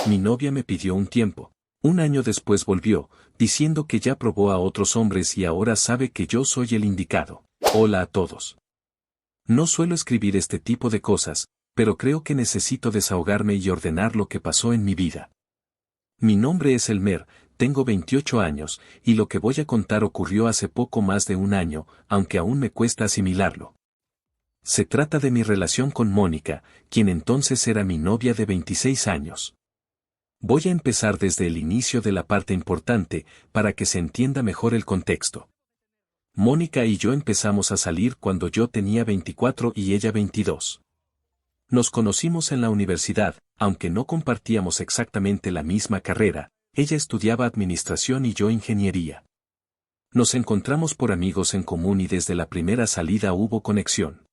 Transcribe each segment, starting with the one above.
Mi novia me pidió un tiempo. Un año después volvió, diciendo que ya probó a otros hombres y ahora sabe que yo soy el indicado. Hola a todos. No suelo escribir este tipo de cosas, pero creo que necesito desahogarme y ordenar lo que pasó en mi vida. Mi nombre es Elmer, tengo 28 años, y lo que voy a contar ocurrió hace poco más de un año, aunque aún me cuesta asimilarlo. Se trata de mi relación con Mónica, quien entonces era mi novia de 26 años. Voy a empezar desde el inicio de la parte importante, para que se entienda mejor el contexto. Mónica y yo empezamos a salir cuando yo tenía 24 y ella 22. Nos conocimos en la universidad, aunque no compartíamos exactamente la misma carrera, ella estudiaba administración y yo ingeniería. Nos encontramos por amigos en común y desde la primera salida hubo conexión.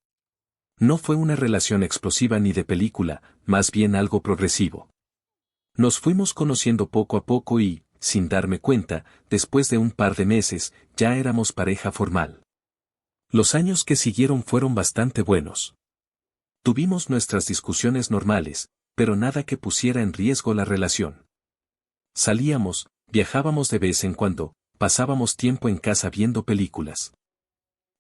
No fue una relación explosiva ni de película, más bien algo progresivo. Nos fuimos conociendo poco a poco y, sin darme cuenta, después de un par de meses, ya éramos pareja formal. Los años que siguieron fueron bastante buenos. Tuvimos nuestras discusiones normales, pero nada que pusiera en riesgo la relación. Salíamos, viajábamos de vez en cuando, pasábamos tiempo en casa viendo películas.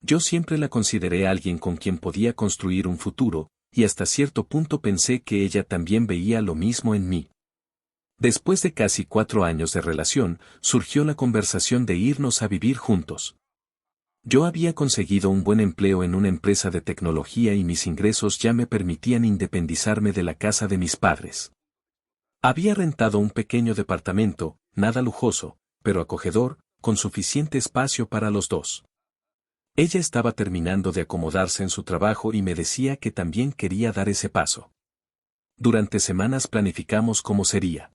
Yo siempre la consideré alguien con quien podía construir un futuro, y hasta cierto punto pensé que ella también veía lo mismo en mí. Después de casi 4 años de relación, surgió la conversación de irnos a vivir juntos. Yo había conseguido un buen empleo en una empresa de tecnología y mis ingresos ya me permitían independizarme de la casa de mis padres. Había rentado un pequeño departamento, nada lujoso, pero acogedor, con suficiente espacio para los dos. Ella estaba terminando de acomodarse en su trabajo y me decía que también quería dar ese paso. Durante semanas planificamos cómo sería.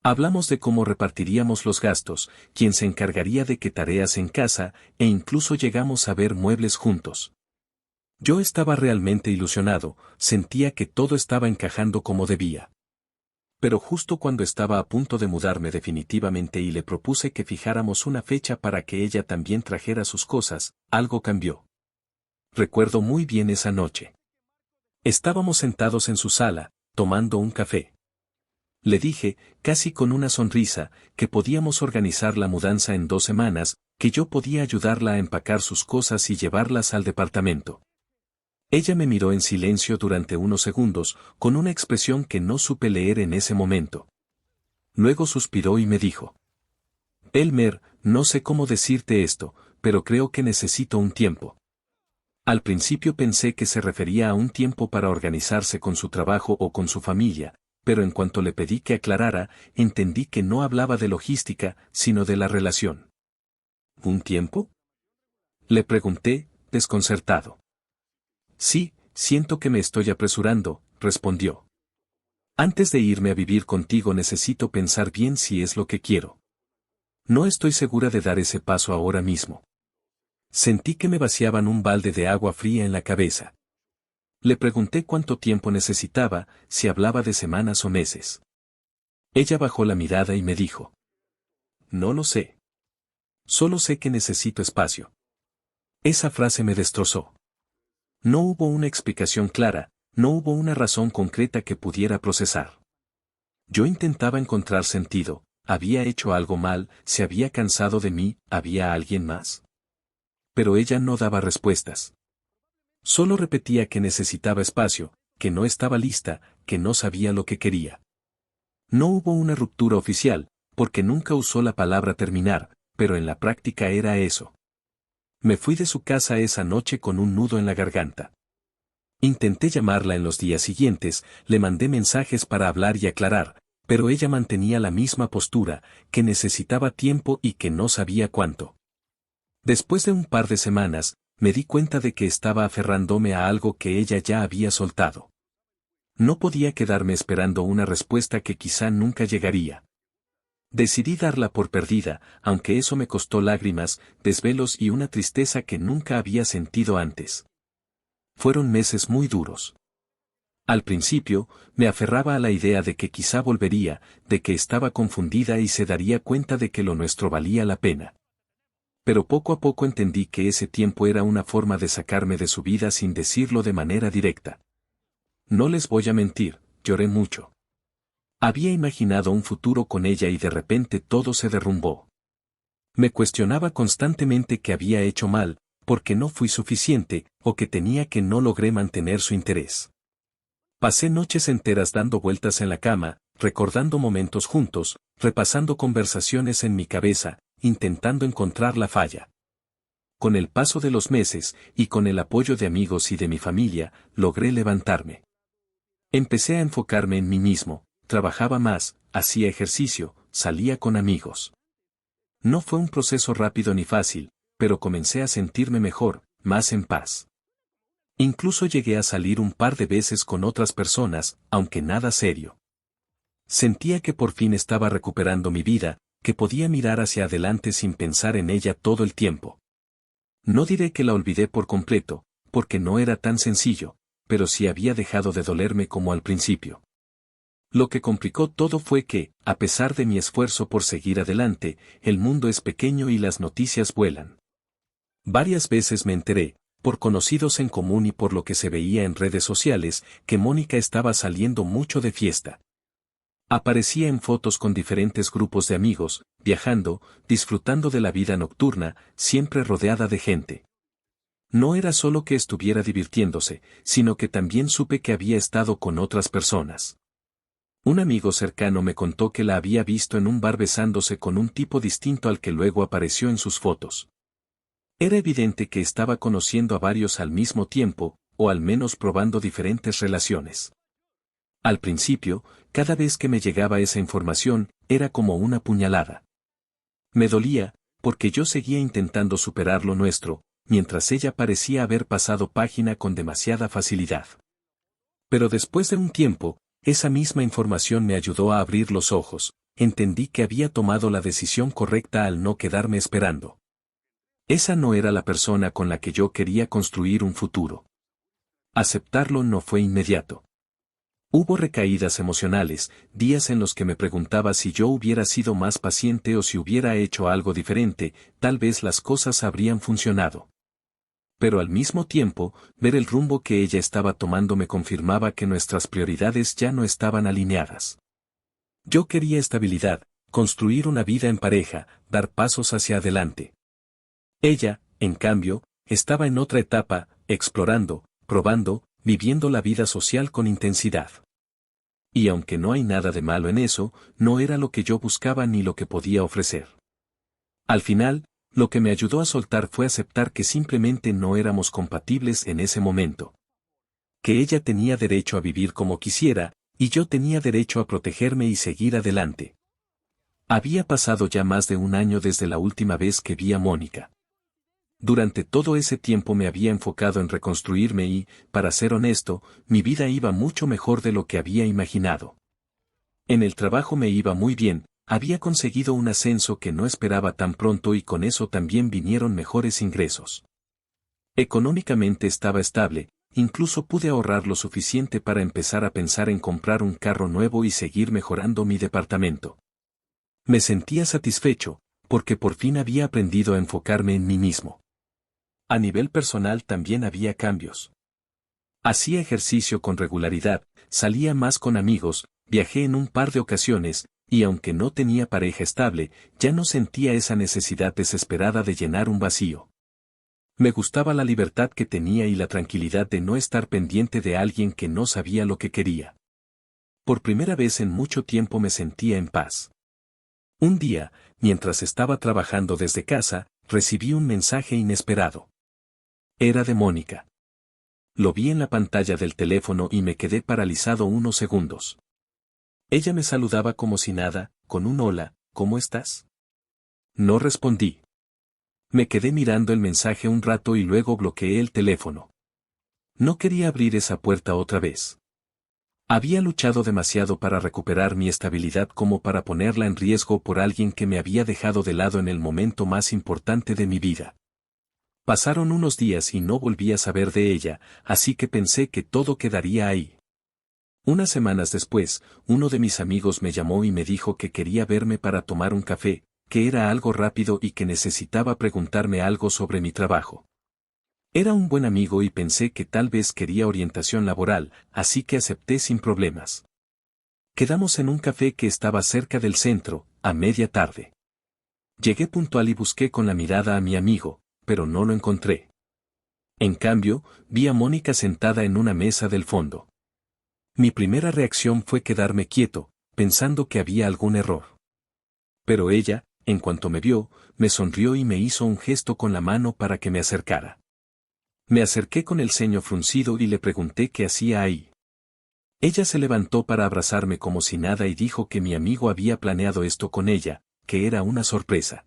Hablamos de cómo repartiríamos los gastos, quién se encargaría de qué tareas en casa, e incluso llegamos a ver muebles juntos. Yo estaba realmente ilusionado, sentía que todo estaba encajando como debía. Pero justo cuando estaba a punto de mudarme definitivamente y le propuse que fijáramos una fecha para que ella también trajera sus cosas, algo cambió. Recuerdo muy bien esa noche. Estábamos sentados en su sala, tomando un café. Le dije, casi con una sonrisa, que podíamos organizar la mudanza en 2 semanas, que yo podía ayudarla a empacar sus cosas y llevarlas al departamento. Ella me miró en silencio durante unos segundos, con una expresión que no supe leer en ese momento. Luego suspiró y me dijo: Elmer, no sé cómo decirte esto, pero creo que necesito un tiempo. Al principio pensé que se refería a un tiempo para organizarse con su trabajo o con su familia, pero en cuanto le pedí que aclarara, entendí que no hablaba de logística, sino de la relación. ¿Un tiempo? Le pregunté, desconcertado. Sí, siento que me estoy apresurando, respondió. Antes de irme a vivir contigo necesito pensar bien si es lo que quiero. No estoy segura de dar ese paso ahora mismo. Sentí que me vaciaban un balde de agua fría en la cabeza. Le pregunté cuánto tiempo necesitaba, si hablaba de semanas o meses. Ella bajó la mirada y me dijo: No lo sé. Solo sé que necesito espacio. Esa frase me destrozó. No hubo una explicación clara, no hubo una razón concreta que pudiera procesar. Yo intentaba encontrar sentido, había hecho algo mal, se había cansado de mí, había alguien más. Pero ella no daba respuestas. Solo repetía que necesitaba espacio, que no estaba lista, que no sabía lo que quería. No hubo una ruptura oficial, porque nunca usó la palabra terminar, pero en la práctica era eso. Me fui de su casa esa noche con un nudo en la garganta. Intenté llamarla en los días siguientes, le mandé mensajes para hablar y aclarar, pero ella mantenía la misma postura, que necesitaba tiempo y que no sabía cuánto. Después de un par de semanas, me di cuenta de que estaba aferrándome a algo que ella ya había soltado. No podía quedarme esperando una respuesta que quizá nunca llegaría. Decidí darla por perdida, aunque eso me costó lágrimas, desvelos y una tristeza que nunca había sentido antes. Fueron meses muy duros. Al principio, me aferraba a la idea de que quizá volvería, de que estaba confundida y se daría cuenta de que lo nuestro valía la pena. Pero poco a poco entendí que ese tiempo era una forma de sacarme de su vida sin decirlo de manera directa. No les voy a mentir, lloré mucho. Había imaginado un futuro con ella y de repente todo se derrumbó. Me cuestionaba constantemente que había hecho mal, porque no fui suficiente, o que tenía que no logré mantener su interés. Pasé noches enteras dando vueltas en la cama, recordando momentos juntos, repasando conversaciones en mi cabeza, intentando encontrar la falla. Con el paso de los meses, y con el apoyo de amigos y de mi familia, logré levantarme. Empecé a enfocarme en mí mismo, trabajaba más, hacía ejercicio, salía con amigos. No fue un proceso rápido ni fácil, pero comencé a sentirme mejor, más en paz. Incluso llegué a salir un par de veces con otras personas, aunque nada serio. Sentía que por fin estaba recuperando mi vida, que podía mirar hacia adelante sin pensar en ella todo el tiempo. No diré que la olvidé por completo, porque no era tan sencillo, pero sí había dejado de dolerme como al principio. Lo que complicó todo fue que, a pesar de mi esfuerzo por seguir adelante, el mundo es pequeño y las noticias vuelan. Varias veces me enteré, por conocidos en común y por lo que se veía en redes sociales, que Mónica estaba saliendo mucho de fiesta. Aparecía en fotos con diferentes grupos de amigos, viajando, disfrutando de la vida nocturna, siempre rodeada de gente. No era solo que estuviera divirtiéndose, sino que también supe que había estado con otras personas. Un amigo cercano me contó que la había visto en un bar besándose con un tipo distinto al que luego apareció en sus fotos. Era evidente que estaba conociendo a varios al mismo tiempo, o al menos probando diferentes relaciones. Al principio, cada vez que me llegaba esa información, era como una puñalada. Me dolía, porque yo seguía intentando superar lo nuestro, mientras ella parecía haber pasado página con demasiada facilidad. Pero después de un tiempo, esa misma información me ayudó a abrir los ojos, entendí que había tomado la decisión correcta al no quedarme esperando. Esa no era la persona con la que yo quería construir un futuro. Aceptarlo no fue inmediato. Hubo recaídas emocionales, días en los que me preguntaba si yo hubiera sido más paciente o si hubiera hecho algo diferente, tal vez las cosas habrían funcionado. Pero al mismo tiempo, ver el rumbo que ella estaba tomando me confirmaba que nuestras prioridades ya no estaban alineadas. Yo quería estabilidad, construir una vida en pareja, dar pasos hacia adelante. Ella, en cambio, estaba en otra etapa, explorando, probando, viviendo la vida social con intensidad. Y aunque no hay nada de malo en eso, no era lo que yo buscaba ni lo que podía ofrecer. Al final, lo que me ayudó a soltar fue aceptar que simplemente no éramos compatibles en ese momento. Que ella tenía derecho a vivir como quisiera, y yo tenía derecho a protegerme y seguir adelante. Había pasado ya más de un año desde la última vez que vi a Mónica. Durante todo ese tiempo me había enfocado en reconstruirme y, para ser honesto, mi vida iba mucho mejor de lo que había imaginado. En el trabajo me iba muy bien, había conseguido un ascenso que no esperaba tan pronto y con eso también vinieron mejores ingresos. Económicamente estaba estable, incluso pude ahorrar lo suficiente para empezar a pensar en comprar un carro nuevo y seguir mejorando mi departamento. Me sentía satisfecho, porque por fin había aprendido a enfocarme en mí mismo. A nivel personal también había cambios. Hacía ejercicio con regularidad, salía más con amigos, viajé en un par de ocasiones, y aunque no tenía pareja estable, ya no sentía esa necesidad desesperada de llenar un vacío. Me gustaba la libertad que tenía y la tranquilidad de no estar pendiente de alguien que no sabía lo que quería. Por primera vez en mucho tiempo me sentía en paz. Un día, mientras estaba trabajando desde casa, recibí un mensaje inesperado. Era de Mónica. Lo vi en la pantalla del teléfono y me quedé paralizado unos segundos. Ella me saludaba como si nada, con un hola, ¿cómo estás? No respondí. Me quedé mirando el mensaje un rato y luego bloqueé el teléfono. No quería abrir esa puerta otra vez. Había luchado demasiado para recuperar mi estabilidad como para ponerla en riesgo por alguien que me había dejado de lado en el momento más importante de mi vida. Pasaron unos días y no volví a saber de ella, así que pensé que todo quedaría ahí. Unas semanas después, uno de mis amigos me llamó y me dijo que quería verme para tomar un café, que era algo rápido y que necesitaba preguntarme algo sobre mi trabajo. Era un buen amigo y pensé que tal vez quería orientación laboral, así que acepté sin problemas. Quedamos en un café que estaba cerca del centro, a media tarde. Llegué puntual y busqué con la mirada a mi amigo, pero no lo encontré. En cambio, vi a Mónica sentada en una mesa del fondo. Mi primera reacción fue quedarme quieto, pensando que había algún error. Pero ella, en cuanto me vio, me sonrió y me hizo un gesto con la mano para que me acercara. Me acerqué con el ceño fruncido y le pregunté qué hacía ahí. Ella se levantó para abrazarme como si nada y dijo que mi amigo había planeado esto con ella, que era una sorpresa.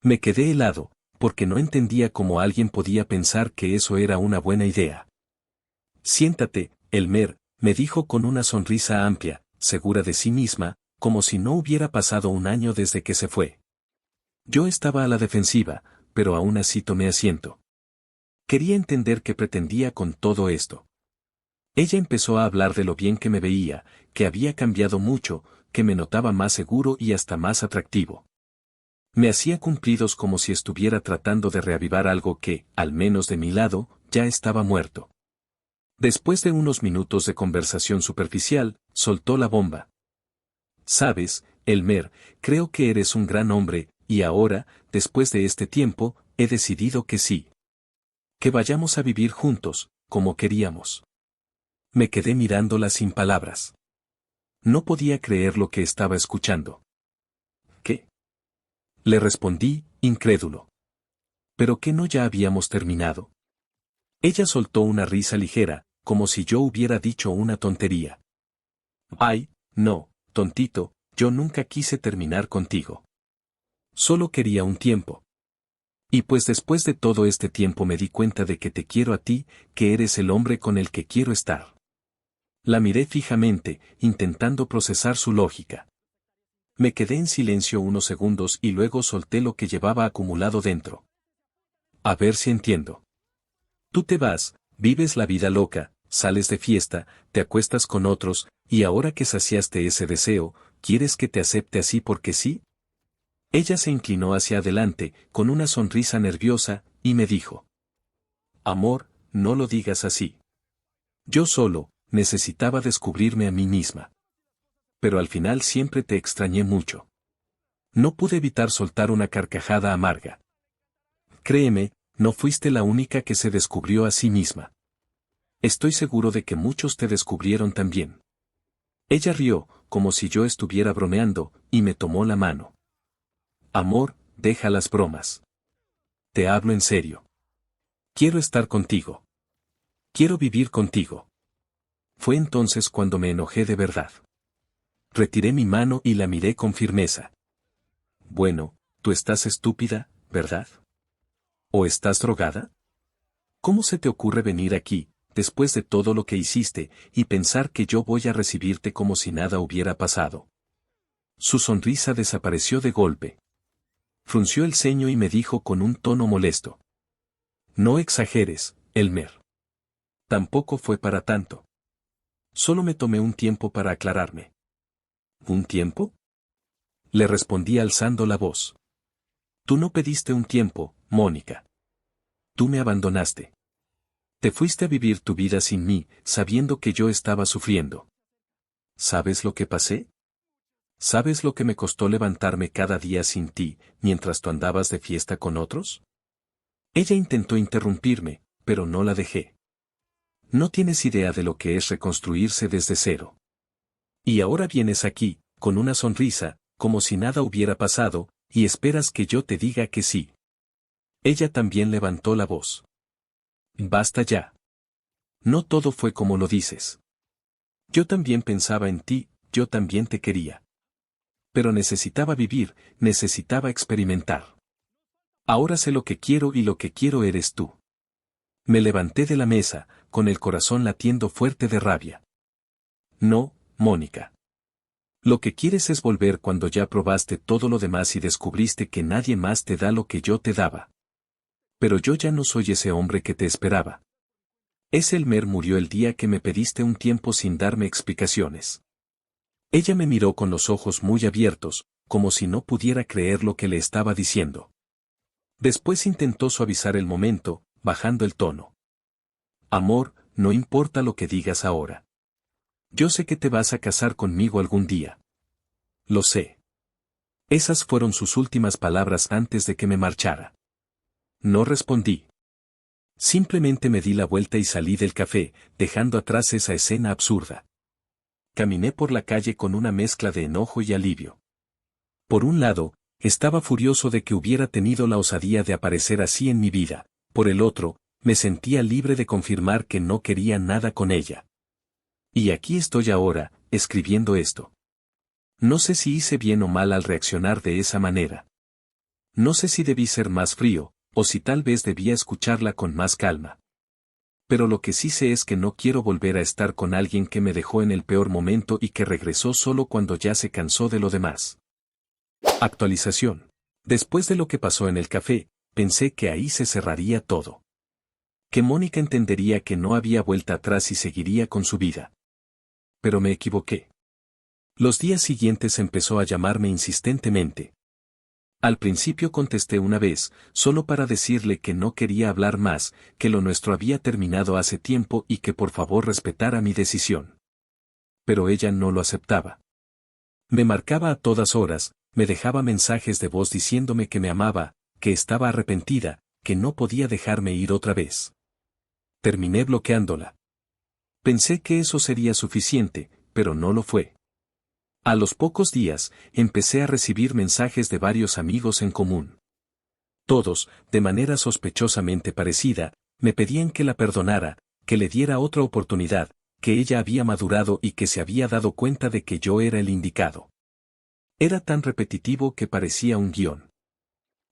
Me quedé helado, porque no entendía cómo alguien podía pensar que eso era una buena idea. Siéntate, Elmer, me dijo con una sonrisa amplia, segura de sí misma, como si no hubiera pasado un año desde que se fue. Yo estaba a la defensiva, pero aún así tomé asiento. Quería entender qué pretendía con todo esto. Ella empezó a hablar de lo bien que me veía, que había cambiado mucho, que me notaba más seguro y hasta más atractivo. Me hacía cumplidos como si estuviera tratando de reavivar algo que, al menos de mi lado, ya estaba muerto. Después de unos minutos de conversación superficial, soltó la bomba. Sabes, Elmer, creo que eres un gran hombre, y ahora, después de este tiempo, he decidido que sí. Que vayamos a vivir juntos, como queríamos. Me quedé mirándola sin palabras. No podía creer lo que estaba escuchando. ¿Qué? Le respondí, incrédulo. ¿Pero qué no ya habíamos terminado? Ella soltó una risa ligera, como si yo hubiera dicho una tontería. Ay, no, tontito, yo nunca quise terminar contigo. Solo quería un tiempo. Y pues después de todo este tiempo me di cuenta de que te quiero a ti, que eres el hombre con el que quiero estar. La miré fijamente, intentando procesar su lógica. Me quedé en silencio unos segundos y luego solté lo que llevaba acumulado dentro. A ver si entiendo. Tú te vas, vives la vida loca, sales de fiesta, te acuestas con otros, y ahora que saciaste ese deseo, ¿quieres que te acepte así porque sí? Ella se inclinó hacia adelante, con una sonrisa nerviosa, y me dijo. Amor, no lo digas así. Yo solo, necesitaba descubrirme a mí misma. Pero al final siempre te extrañé mucho. No pude evitar soltar una carcajada amarga. Créeme, no fuiste la única que se descubrió a sí misma. Estoy seguro de que muchos te descubrieron también. Ella rió, como si yo estuviera bromeando, y me tomó la mano. Amor, deja las bromas. Te hablo en serio. Quiero estar contigo. Quiero vivir contigo. Fue entonces cuando me enojé de verdad. Retiré mi mano y la miré con firmeza. Bueno, tú estás estúpida, ¿verdad? ¿O estás drogada? ¿Cómo se te ocurre venir aquí, después de todo lo que hiciste, y pensar que yo voy a recibirte como si nada hubiera pasado? Su sonrisa desapareció de golpe. Frunció el ceño y me dijo con un tono molesto. No exageres, Elmer. Tampoco fue para tanto. Solo me tomé un tiempo para aclararme. ¿Un tiempo? Le respondí alzando la voz. Tú no pediste un tiempo, Mónica. Tú me abandonaste. Te fuiste a vivir tu vida sin mí, sabiendo que yo estaba sufriendo. ¿Sabes lo que pasé? ¿Sabes lo que me costó levantarme cada día sin ti, mientras tú andabas de fiesta con otros? Ella intentó interrumpirme, pero no la dejé. No tienes idea de lo que es reconstruirse desde cero. Y ahora vienes aquí, con una sonrisa, como si nada hubiera pasado, y esperas que yo te diga que sí. Ella también levantó la voz. Basta ya. No todo fue como lo dices. Yo también pensaba en ti, yo también te quería. Pero necesitaba vivir, necesitaba experimentar. Ahora sé lo que quiero y lo que quiero eres tú. Me levanté de la mesa, con el corazón latiendo fuerte de rabia. No, Mónica. Lo que quieres es volver cuando ya probaste todo lo demás y descubriste que nadie más te da lo que yo te daba. Pero yo ya no soy ese hombre que te esperaba. Ese Elmer murió el día que me pediste un tiempo sin darme explicaciones. Ella me miró con los ojos muy abiertos, como si no pudiera creer lo que le estaba diciendo. Después intentó suavizar el momento, bajando el tono. Amor, no importa lo que digas ahora. Yo sé que te vas a casar conmigo algún día. Lo sé. Esas fueron sus últimas palabras antes de que me marchara. No respondí. Simplemente me di la vuelta y salí del café, dejando atrás esa escena absurda. Caminé por la calle con una mezcla de enojo y alivio. Por un lado, estaba furioso de que hubiera tenido la osadía de aparecer así en mi vida, por el otro, me sentía libre de confirmar que no quería nada con ella. Y aquí estoy ahora, escribiendo esto. No sé si hice bien o mal al reaccionar de esa manera. No sé si debí ser más frío, o si tal vez debía escucharla con más calma. Pero lo que sí sé es que no quiero volver a estar con alguien que me dejó en el peor momento y que regresó solo cuando ya se cansó de lo demás. Actualización. Después de lo que pasó en el café, pensé que ahí se cerraría todo. Que Mónica entendería que no había vuelta atrás y seguiría con su vida. Pero me equivoqué. Los días siguientes empezó a llamarme insistentemente. Al principio contesté una vez, solo para decirle que no quería hablar más, que lo nuestro había terminado hace tiempo y que por favor respetara mi decisión. Pero ella no lo aceptaba. Me marcaba a todas horas, me dejaba mensajes de voz diciéndome que me amaba, que estaba arrepentida, que no podía dejarme ir otra vez. Terminé bloqueándola. Pensé que eso sería suficiente, pero no lo fue. A los pocos días, empecé a recibir mensajes de varios amigos en común. Todos, de manera sospechosamente parecida, me pedían que la perdonara, que le diera otra oportunidad, que ella había madurado y que se había dado cuenta de que yo era el indicado. Era tan repetitivo que parecía un guión.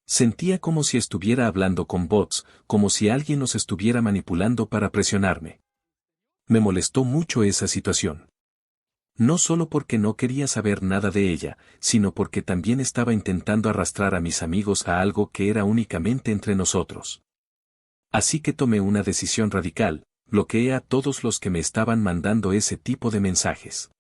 Sentía como si estuviera hablando con bots, como si alguien los estuviera manipulando para presionarme. Me molestó mucho esa situación. No solo porque no quería saber nada de ella, sino porque también estaba intentando arrastrar a mis amigos a algo que era únicamente entre nosotros. Así que tomé una decisión radical, bloqueé a todos los que me estaban mandando ese tipo de mensajes.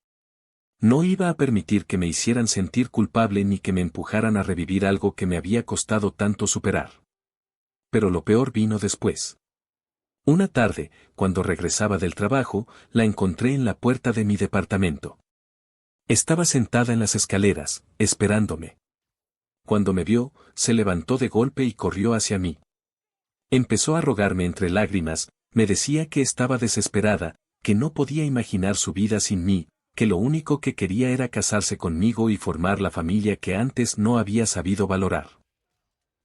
No iba a permitir que me hicieran sentir culpable ni que me empujaran a revivir algo que me había costado tanto superar. Pero lo peor vino después. Una tarde, cuando regresaba del trabajo, la encontré en la puerta de mi departamento. Estaba sentada en las escaleras, esperándome. Cuando me vio, se levantó de golpe y corrió hacia mí. Empezó a rogarme entre lágrimas, me decía que estaba desesperada, que no podía imaginar su vida sin mí, que lo único que quería era casarse conmigo y formar la familia que antes no había sabido valorar.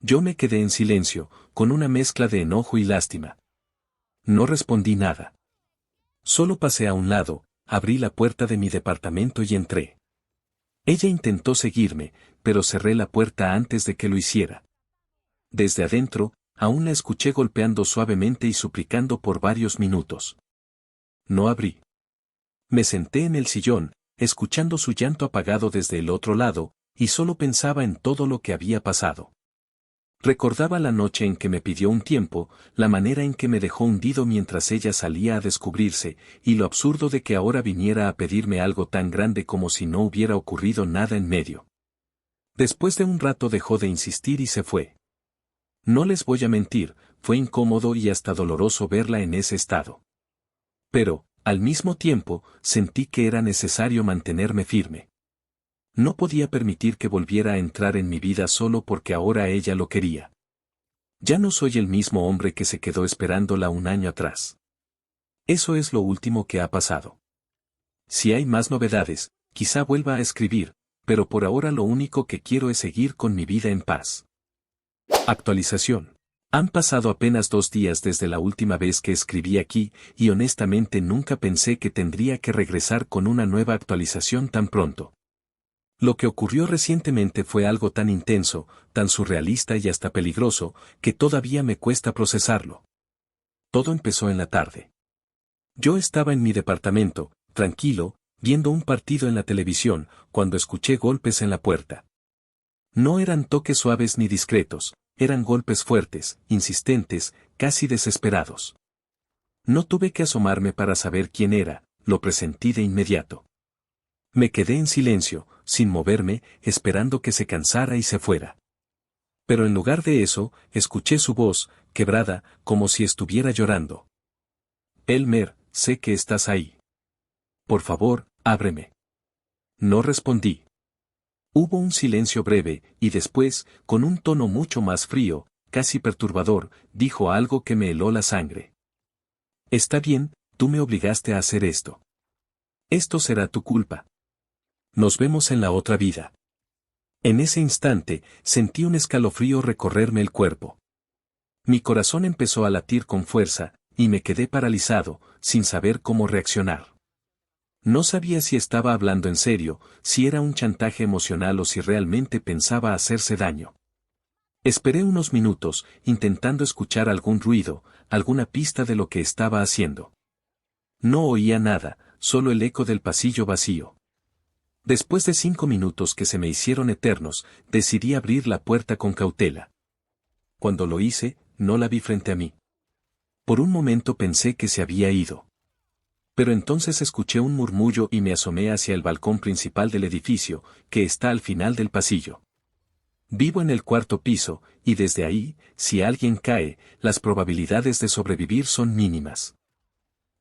Yo me quedé en silencio, con una mezcla de enojo y lástima. No respondí nada. Solo pasé a un lado, abrí la puerta de mi departamento y entré. Ella intentó seguirme, pero cerré la puerta antes de que lo hiciera. Desde adentro, aún la escuché golpeando suavemente y suplicando por varios minutos. No abrí. Me senté en el sillón, escuchando su llanto apagado desde el otro lado, y solo pensaba en todo lo que había pasado. Recordaba la noche en que me pidió un tiempo, la manera en que me dejó hundido mientras ella salía a descubrirse, y lo absurdo de que ahora viniera a pedirme algo tan grande como si no hubiera ocurrido nada en medio. Después de un rato dejó de insistir y se fue. No les voy a mentir, fue incómodo y hasta doloroso verla en ese estado. Pero, al mismo tiempo, sentí que era necesario mantenerme firme. No podía permitir que volviera a entrar en mi vida solo porque ahora ella lo quería. Ya no soy el mismo hombre que se quedó esperándola un año atrás. Eso es lo último que ha pasado. Si hay más novedades, quizá vuelva a escribir, pero por ahora lo único que quiero es seguir con mi vida en paz. Actualización. Han pasado apenas 2 días desde la última vez que escribí aquí, y honestamente nunca pensé que tendría que regresar con una nueva actualización tan pronto. Lo que ocurrió recientemente fue algo tan intenso, tan surrealista y hasta peligroso, que todavía me cuesta procesarlo. Todo empezó en la tarde. Yo estaba en mi departamento, tranquilo, viendo un partido en la televisión, cuando escuché golpes en la puerta. No eran toques suaves ni discretos, eran golpes fuertes, insistentes, casi desesperados. No tuve que asomarme para saber quién era, lo presentí de inmediato. Me quedé en silencio, sin moverme, esperando que se cansara y se fuera. Pero en lugar de eso, escuché su voz, quebrada, como si estuviera llorando. Elmer, sé que estás ahí. Por favor, ábreme. No respondí. Hubo un silencio breve, y después, con un tono mucho más frío, casi perturbador, dijo algo que me heló la sangre. Está bien, tú me obligaste a hacer esto. Esto será tu culpa. Nos vemos en la otra vida. En ese instante, sentí un escalofrío recorrerme el cuerpo. Mi corazón empezó a latir con fuerza, y me quedé paralizado, sin saber cómo reaccionar. No sabía si estaba hablando en serio, si era un chantaje emocional o si realmente pensaba hacerse daño. Esperé unos minutos, intentando escuchar algún ruido, alguna pista de lo que estaba haciendo. No oía nada, solo el eco del pasillo vacío. Después de 5 minutos que se me hicieron eternos, decidí abrir la puerta con cautela. Cuando lo hice, no la vi frente a mí. Por un momento pensé que se había ido. Pero entonces escuché un murmullo y me asomé hacia el balcón principal del edificio, que está al final del pasillo. Vivo en el 4º piso, y desde ahí, si alguien cae, las probabilidades de sobrevivir son mínimas.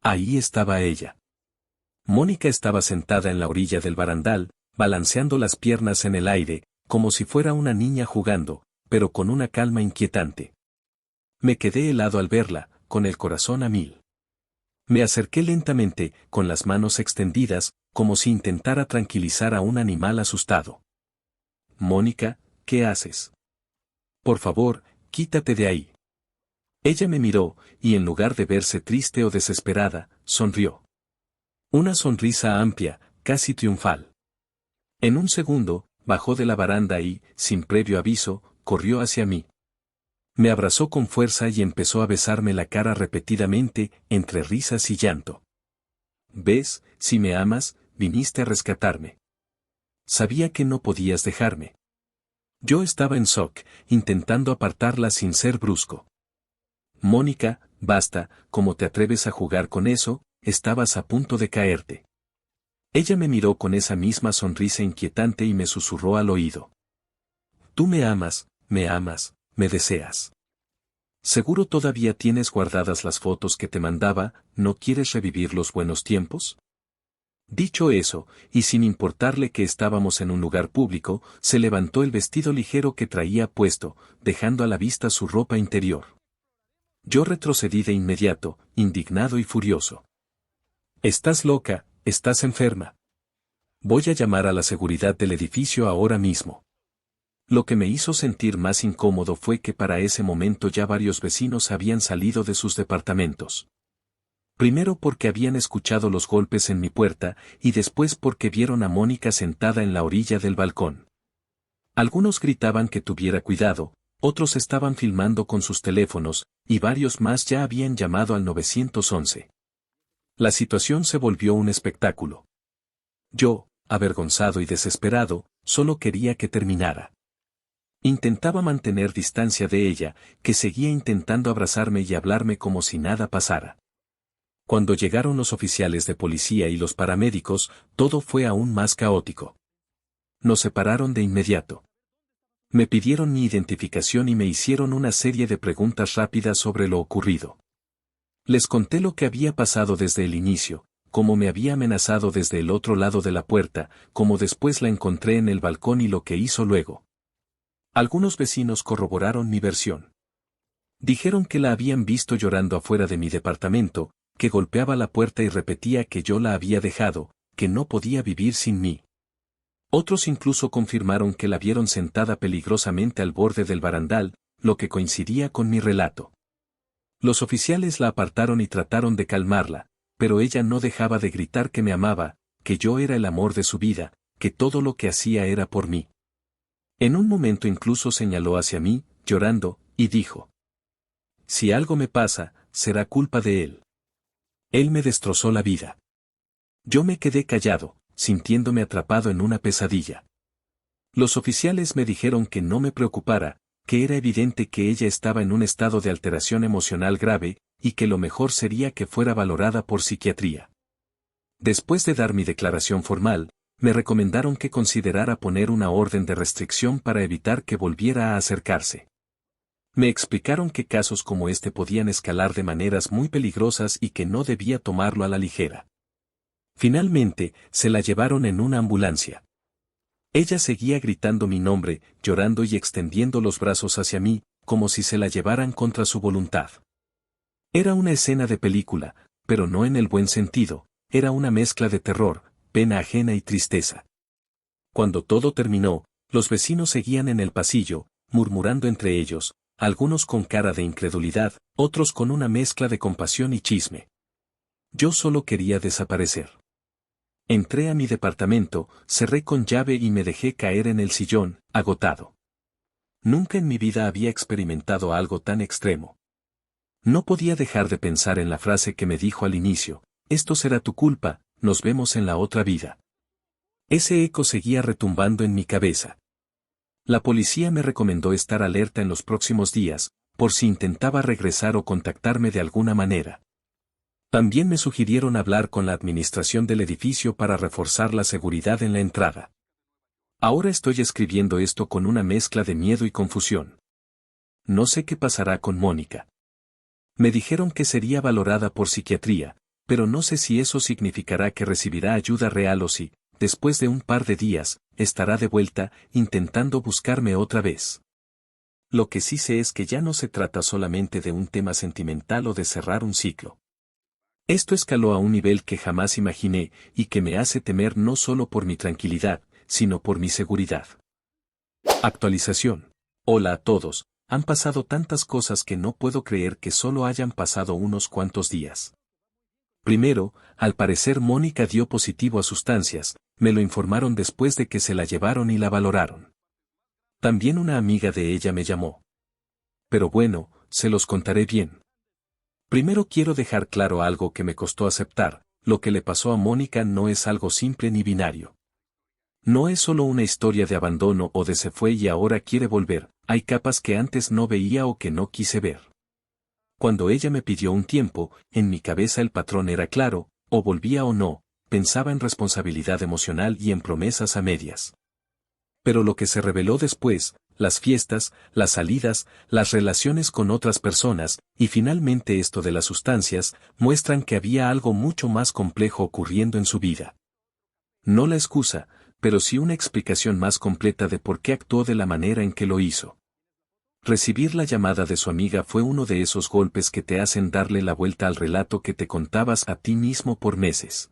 Ahí estaba ella. Mónica estaba sentada en la orilla del barandal, balanceando las piernas en el aire, como si fuera una niña jugando, pero con una calma inquietante. Me quedé helado al verla, con el corazón a mil. Me acerqué lentamente, con las manos extendidas, como si intentara tranquilizar a un animal asustado. Mónica, ¿qué haces? Por favor, quítate de ahí. Ella me miró, y en lugar de verse triste o desesperada, sonrió. Una sonrisa amplia, casi triunfal. En un segundo, bajó de la baranda y, sin previo aviso, corrió hacia mí. Me abrazó con fuerza y empezó a besarme la cara repetidamente, entre risas y llanto. ¿Ves? Si me amas, viniste a rescatarme. Sabía que no podías dejarme. Yo estaba en shock, intentando apartarla sin ser brusco. Mónica, basta, ¿cómo te atreves a jugar con eso? Estabas a punto de caerte. Ella me miró con esa misma sonrisa inquietante y me susurró al oído. Tú me amas, me deseas. ¿Seguro todavía tienes guardadas las fotos que te mandaba, no quieres revivir los buenos tiempos? Dicho eso, y sin importarle que estábamos en un lugar público, se levantó el vestido ligero que traía puesto, dejando a la vista su ropa interior. Yo retrocedí de inmediato, indignado y furioso. Estás loca, estás enferma. Voy a llamar a la seguridad del edificio ahora mismo. Lo que me hizo sentir más incómodo fue que para ese momento ya varios vecinos habían salido de sus departamentos. Primero porque habían escuchado los golpes en mi puerta, y después porque vieron a Mónica sentada en la orilla del balcón. Algunos gritaban que tuviera cuidado, otros estaban filmando con sus teléfonos, y varios más ya habían llamado al 911. La situación se volvió un espectáculo. Yo, avergonzado y desesperado, solo quería que terminara. Intentaba mantener distancia de ella, que seguía intentando abrazarme y hablarme como si nada pasara. Cuando llegaron los oficiales de policía y los paramédicos, todo fue aún más caótico. Nos separaron de inmediato. Me pidieron mi identificación y me hicieron una serie de preguntas rápidas sobre lo ocurrido. Les conté lo que había pasado desde el inicio, cómo me había amenazado desde el otro lado de la puerta, cómo después la encontré en el balcón y lo que hizo luego. Algunos vecinos corroboraron mi versión. Dijeron que la habían visto llorando afuera de mi departamento, que golpeaba la puerta y repetía que yo la había dejado, que no podía vivir sin mí. Otros incluso confirmaron que la vieron sentada peligrosamente al borde del barandal, lo que coincidía con mi relato. Los oficiales la apartaron y trataron de calmarla, pero ella no dejaba de gritar que me amaba, que yo era el amor de su vida, que todo lo que hacía era por mí. En un momento incluso señaló hacia mí, llorando, y dijo: si algo me pasa, será culpa de él. Él me destrozó la vida. Yo me quedé callado, sintiéndome atrapado en una pesadilla. Los oficiales me dijeron que no me preocupara, que era evidente que ella estaba en un estado de alteración emocional grave, y que lo mejor sería que fuera valorada por psiquiatría. Después de dar mi declaración formal, me recomendaron que considerara poner una orden de restricción para evitar que volviera a acercarse. Me explicaron que casos como este podían escalar de maneras muy peligrosas y que no debía tomarlo a la ligera. Finalmente, se la llevaron en una ambulancia. Ella seguía gritando mi nombre, llorando y extendiendo los brazos hacia mí, como si se la llevaran contra su voluntad. Era una escena de película, pero no en el buen sentido, era una mezcla de terror, pena ajena y tristeza. Cuando todo terminó, los vecinos seguían en el pasillo, murmurando entre ellos, algunos con cara de incredulidad, otros con una mezcla de compasión y chisme. Yo solo quería desaparecer. Entré a mi departamento, cerré con llave y me dejé caer en el sillón, agotado. Nunca en mi vida había experimentado algo tan extremo. No podía dejar de pensar en la frase que me dijo al inicio: esto será tu culpa, nos vemos en la otra vida. Ese eco seguía retumbando en mi cabeza. La policía me recomendó estar alerta en los próximos días, por si intentaba regresar o contactarme de alguna manera. También me sugirieron hablar con la administración del edificio para reforzar la seguridad en la entrada. Ahora estoy escribiendo esto con una mezcla de miedo y confusión. No sé qué pasará con Mónica. Me dijeron que sería valorada por psiquiatría, pero no sé si eso significará que recibirá ayuda real o si, después de un par de días, estará de vuelta, intentando buscarme otra vez. Lo que sí sé es que ya no se trata solamente de un tema sentimental o de cerrar un ciclo. Esto escaló a un nivel que jamás imaginé y que me hace temer no solo por mi tranquilidad, sino por mi seguridad. Actualización. Hola a todos, han pasado tantas cosas que no puedo creer que solo hayan pasado unos cuantos días. Primero, al parecer Mónica dio positivo a sustancias, me lo informaron después de que se la llevaron y la valoraron. También una amiga de ella me llamó. Pero bueno, se los contaré bien. Primero quiero dejar claro algo que me costó aceptar: lo que le pasó a Mónica no es algo simple ni binario. No es solo una historia de abandono o de se fue y ahora quiere volver, hay capas que antes no veía o que no quise ver. Cuando ella me pidió un tiempo, en mi cabeza el patrón era claro: o volvía o no, pensaba en responsabilidad emocional y en promesas a medias. Pero lo que se reveló después, las fiestas, las salidas, las relaciones con otras personas, y finalmente esto de las sustancias, muestran que había algo mucho más complejo ocurriendo en su vida. No la excusa, pero sí una explicación más completa de por qué actuó de la manera en que lo hizo. Recibir la llamada de su amiga fue uno de esos golpes que te hacen darle la vuelta al relato que te contabas a ti mismo por meses.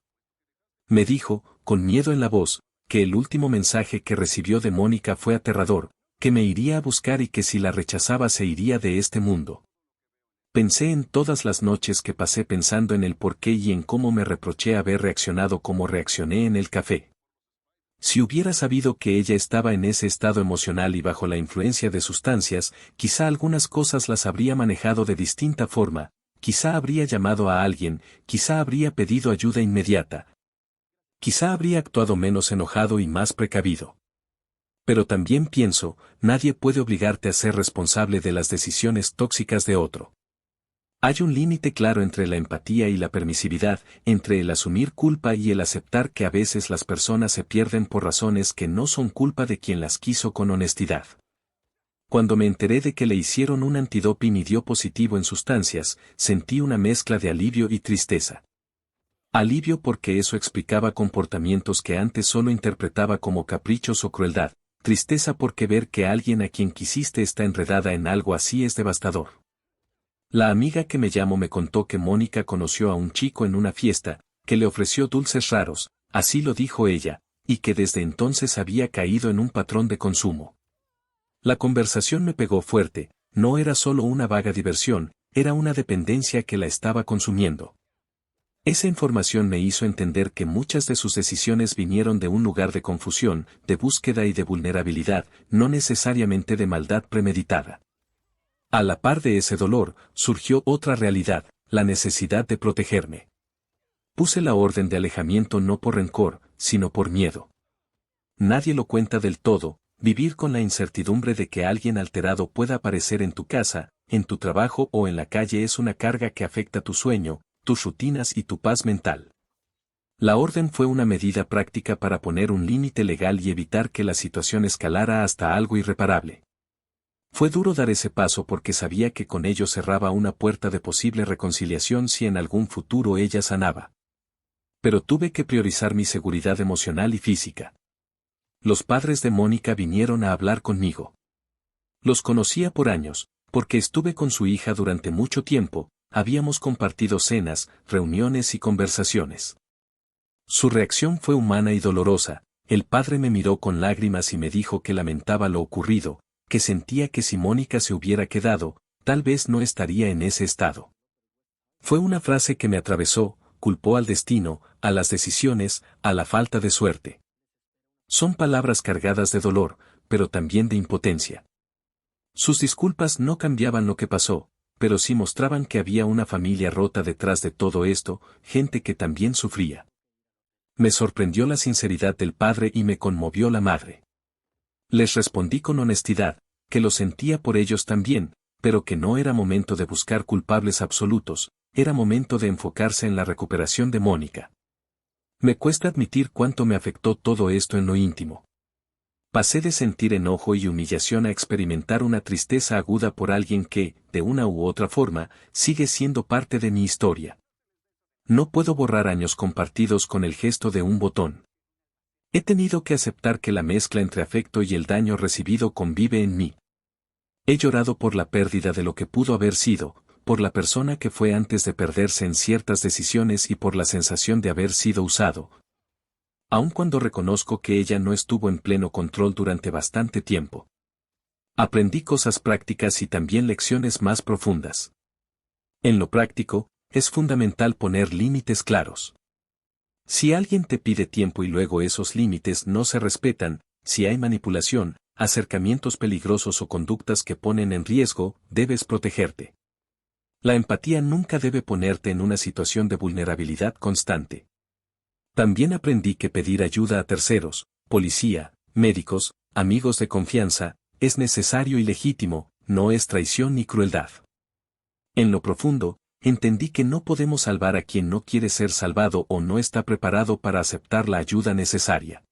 Me dijo, con miedo en la voz, que el último mensaje que recibió de Mónica fue aterrador, que me iría a buscar y que si la rechazaba se iría de este mundo. Pensé en todas las noches que pasé pensando en el porqué y en cómo me reproché haber reaccionado como reaccioné en el café. Si hubiera sabido que ella estaba en ese estado emocional y bajo la influencia de sustancias, quizá algunas cosas las habría manejado de distinta forma, quizá habría llamado a alguien, quizá habría pedido ayuda inmediata. Quizá habría actuado menos enojado y más precavido. Pero también pienso, nadie puede obligarte a ser responsable de las decisiones tóxicas de otro. Hay un límite claro entre la empatía y la permisividad, entre el asumir culpa y el aceptar que a veces las personas se pierden por razones que no son culpa de quien las quiso con honestidad. Cuando me enteré de que le hicieron un antidoping y dio positivo en sustancias, sentí una mezcla de alivio y tristeza. Alivio porque eso explicaba comportamientos que antes solo interpretaba como caprichos o crueldad. Tristeza porque ver que alguien a quien quisiste está enredada en algo así es devastador. La amiga que me llamó me contó que Mónica conoció a un chico en una fiesta, que le ofreció dulces raros, así lo dijo ella, y que desde entonces había caído en un patrón de consumo. La conversación me pegó fuerte, no era solo una vaga diversión, era una dependencia que la estaba consumiendo. Esa información me hizo entender que muchas de sus decisiones vinieron de un lugar de confusión, de búsqueda y de vulnerabilidad, no necesariamente de maldad premeditada. A la par de ese dolor, surgió otra realidad, la necesidad de protegerme. Puse la orden de alejamiento no por rencor, sino por miedo. Nadie lo cuenta del todo: vivir con la incertidumbre de que alguien alterado pueda aparecer en tu casa, en tu trabajo o en la calle es una carga que afecta tu sueño, tus rutinas y tu paz mental. La orden fue una medida práctica para poner un límite legal y evitar que la situación escalara hasta algo irreparable. Fue duro dar ese paso porque sabía que con ello cerraba una puerta de posible reconciliación si en algún futuro ella sanaba. Pero tuve que priorizar mi seguridad emocional y física. Los padres de Mónica vinieron a hablar conmigo. Los conocía por años, porque estuve con su hija durante mucho tiempo, habíamos compartido cenas, reuniones y conversaciones. Su reacción fue humana y dolorosa. El padre me miró con lágrimas y me dijo que lamentaba lo ocurrido, que sentía que si Mónica se hubiera quedado, tal vez no estaría en ese estado. Fue una frase que me atravesó, culpó al destino, a las decisiones, a la falta de suerte. Son palabras cargadas de dolor, pero también de impotencia. Sus disculpas no cambiaban lo que pasó, pero sí mostraban que había una familia rota detrás de todo esto, gente que también sufría. Me sorprendió la sinceridad del padre y me conmovió la madre. Les respondí con honestidad, que lo sentía por ellos también, pero que no era momento de buscar culpables absolutos, era momento de enfocarse en la recuperación de Mónica. Me cuesta admitir cuánto me afectó todo esto en lo íntimo. Pasé de sentir enojo y humillación a experimentar una tristeza aguda por alguien que, de una u otra forma, sigue siendo parte de mi historia. No puedo borrar años compartidos con el gesto de un botón. He tenido que aceptar que la mezcla entre afecto y el daño recibido convive en mí. He llorado por la pérdida de lo que pudo haber sido, por la persona que fue antes de perderse en ciertas decisiones y por la sensación de haber sido usado. Aun cuando reconozco que ella no estuvo en pleno control durante bastante tiempo. Aprendí cosas prácticas y también lecciones más profundas. En lo práctico, es fundamental poner límites claros. Si alguien te pide tiempo y luego esos límites no se respetan, si hay manipulación, acercamientos peligrosos o conductas que ponen en riesgo, debes protegerte. La empatía nunca debe ponerte en una situación de vulnerabilidad constante. También aprendí que pedir ayuda a terceros, policía, médicos, amigos de confianza, es necesario y legítimo, no es traición ni crueldad. En lo profundo, entendí que no podemos salvar a quien no quiere ser salvado o no está preparado para aceptar la ayuda necesaria.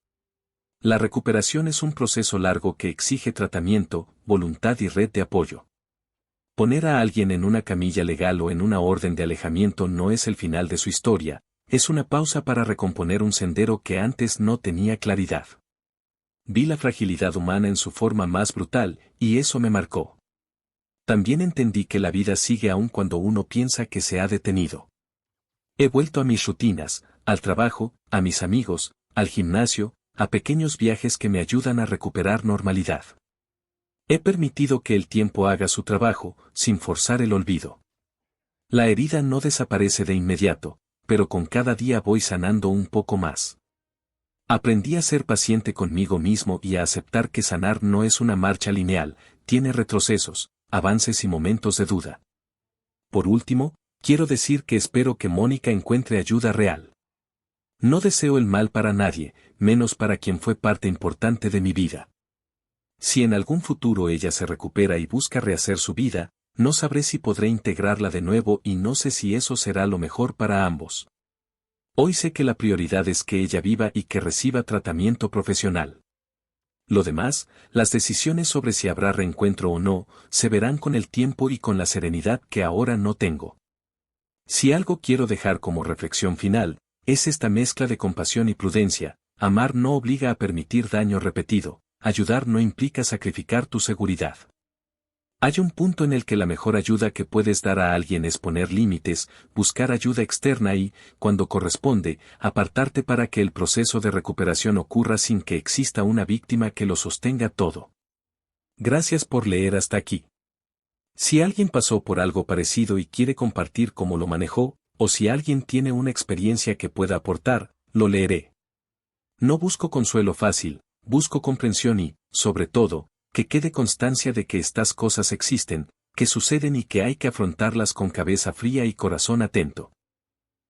La recuperación es un proceso largo que exige tratamiento, voluntad y red de apoyo. Poner a alguien en una camilla legal o en una orden de alejamiento no es el final de su historia, es una pausa para recomponer un sendero que antes no tenía claridad. Vi la fragilidad humana en su forma más brutal, y eso me marcó. También entendí que la vida sigue aun cuando uno piensa que se ha detenido. He vuelto a mis rutinas, al trabajo, a mis amigos, al gimnasio, a pequeños viajes que me ayudan a recuperar normalidad. He permitido que el tiempo haga su trabajo, sin forzar el olvido. La herida no desaparece de inmediato, pero con cada día voy sanando un poco más. Aprendí a ser paciente conmigo mismo y a aceptar que sanar no es una marcha lineal, tiene retrocesos, avances y momentos de duda. Por último, quiero decir que espero que Mónica encuentre ayuda real. No deseo el mal para nadie, menos para quien fue parte importante de mi vida. Si en algún futuro ella se recupera y busca rehacer su vida, no sabré si podré integrarla de nuevo y no sé si eso será lo mejor para ambos. Hoy sé que la prioridad es que ella viva y que reciba tratamiento profesional. Lo demás, las decisiones sobre si habrá reencuentro o no, se verán con el tiempo y con la serenidad que ahora no tengo. Si algo quiero dejar como reflexión final, es esta mezcla de compasión y prudencia. Amar no obliga a permitir daño repetido, ayudar no implica sacrificar tu seguridad. Hay un punto en el que la mejor ayuda que puedes dar a alguien es poner límites, buscar ayuda externa y, cuando corresponde, apartarte para que el proceso de recuperación ocurra sin que exista una víctima que lo sostenga todo. Gracias por leer hasta aquí. Si alguien pasó por algo parecido y quiere compartir cómo lo manejó, o si alguien tiene una experiencia que pueda aportar, lo leeré. No busco consuelo fácil, busco comprensión y, sobre todo, que quede constancia de que estas cosas existen, que suceden y que hay que afrontarlas con cabeza fría y corazón atento.